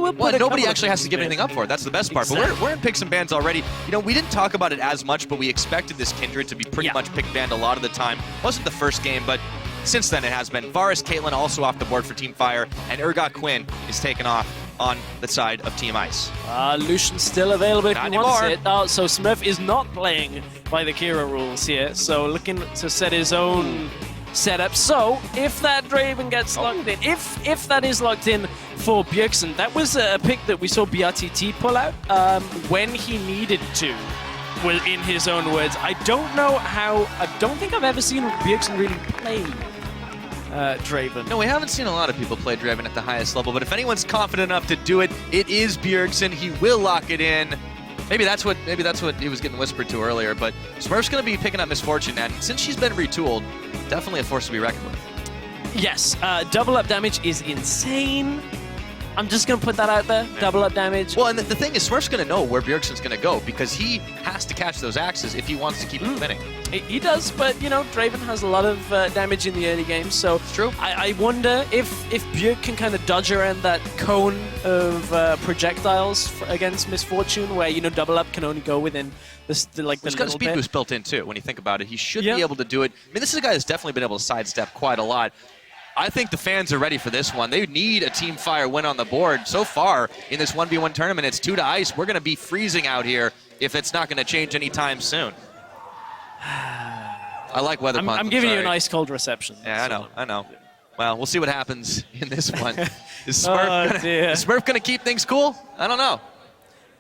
will Well, put nobody actually has to give anything up for it. That's the best part. Exactly. But we're in picks and bans already. You know, we didn't talk about it as much, but we expected this Kindred to be pretty much pick banned a lot of the time. Wasn't the first game, but since then it has been. Varus Caitlyn also off the board for Team Fire, and Urgot Quinn is taken off on the side of Team Ice. Lucian's still available if Not he wants anymore. it. Oh, so Smurf is not playing by the Kira rules here, so looking to set his own setup. So if that Draven gets locked in, if that is locked in for Bjergsen, that was a pick that we saw BRTT pull out when he needed to. In his own words, I don't know how. I don't think I've ever seen Bjergsen really play Draven. No, we haven't seen a lot of people play Draven at the highest level, but if anyone's confident enough to do it, it is Bjergsen. He will lock it in. Maybe that's what he was getting whispered to earlier, but Smurf's going to be picking up Misfortune, and since she's been retooled, definitely a force to be reckoned with. Yes, double up damage is insane. I'm just going to put that out there. Double up damage. Well, and the thing is, Smurf's going to know where Bjergsen's going to go because he has to catch those axes if he wants to keep it spinning. He does, but, you know, Draven has a lot of damage in the early game, so It's true. I wonder if Bjerg can kind of dodge around that cone of projectiles against Misfortune, where, you know, double up can only go within the He's got a little speed bit. boost built in, too, when you think about it. He should be able to do it. I mean, this is a guy that's definitely been able to sidestep quite a lot. I think the fans are ready for this one. They need a Team Fire win on the board. So far in this 1v1 tournament, it's 2 to ice. We're going to be freezing out here if it's not going to change anytime soon. I like weather puns. I'm giving you an ice-cold reception. Yeah, I know. Well, we'll see what happens in this one. Is Smurf going to keep things cool? I don't know.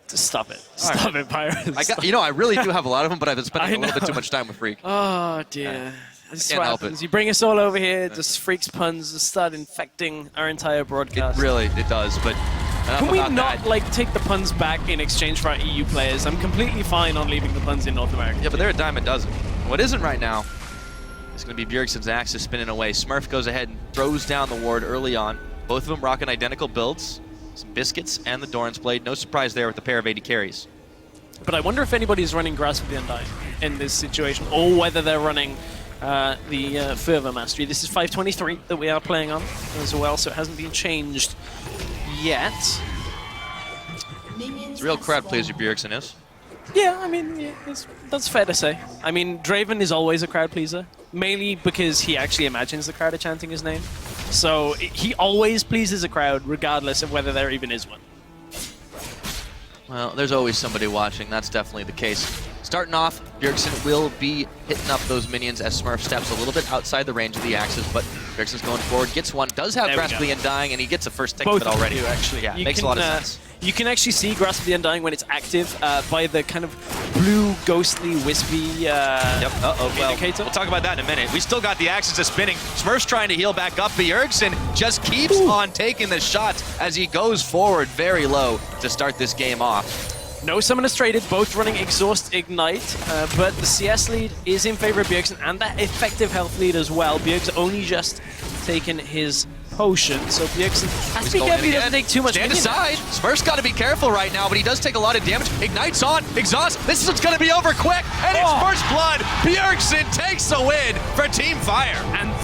Just stop it. Stop it, Pirates. I really do have a lot of them, but I've been spending a little bit too much time with Freak. Oh, dear. This is Can't what help happens. it. You bring us all over here, just Freak's puns just start infecting our entire broadcast. It does, but Can we not, like, take the puns back in exchange for our EU players? I'm completely fine on leaving the puns in North America. Yeah, but they're a dime a dozen. What isn't right now is going to be Bjergsen's axis spinning away. Smurf goes ahead and throws down the ward early on. Both of them rocking identical builds. Some Biscuits and the Doran's Blade. No surprise there with the pair of 80 carries. But I wonder if anybody's running Grasp of the Undying in this situation, or whether they're running the Fervor Mastery. This is 523 that we are playing on as well, so it hasn't been changed yet. It's a real crowd pleaser, Bjergsen is. Yeah, I mean, that's fair to say. I mean, Draven is always a crowd pleaser, mainly because he actually imagines the crowd are chanting his name. So he always pleases a crowd, regardless of whether there even is one. Well, there's always somebody watching. That's definitely the case. Starting off, Bjergsen will be hitting up those minions as Smurf steps a little bit outside the range of the axes, but Bjergsen's going forward, gets one, does have Grasp of the Undying, and he gets a first take of it already. Both actually. Yeah, makes a lot of sense. You can actually see Grasp of the Undying when it's active by the kind of blue, ghostly, wispy indicator. We'll talk about that in a minute. We still got the axes of spinning. Smurf's trying to heal back up. Bjergsen just keeps on taking the shots as he goes forward very low to start this game off. No summoners traded, both running Exhaust Ignite, but the CS lead is in favor of Bjergsen, and that effective health lead as well. Bjergsen only just taken his potion, so Bjergsen has to be careful he doesn't take too much. Stand aside. Smurf's got to be careful right now, but he does take a lot of damage. Ignites on, Exhaust. This is going to be over quick, and it's first blood. Bjergsen takes the win for Team Fire. And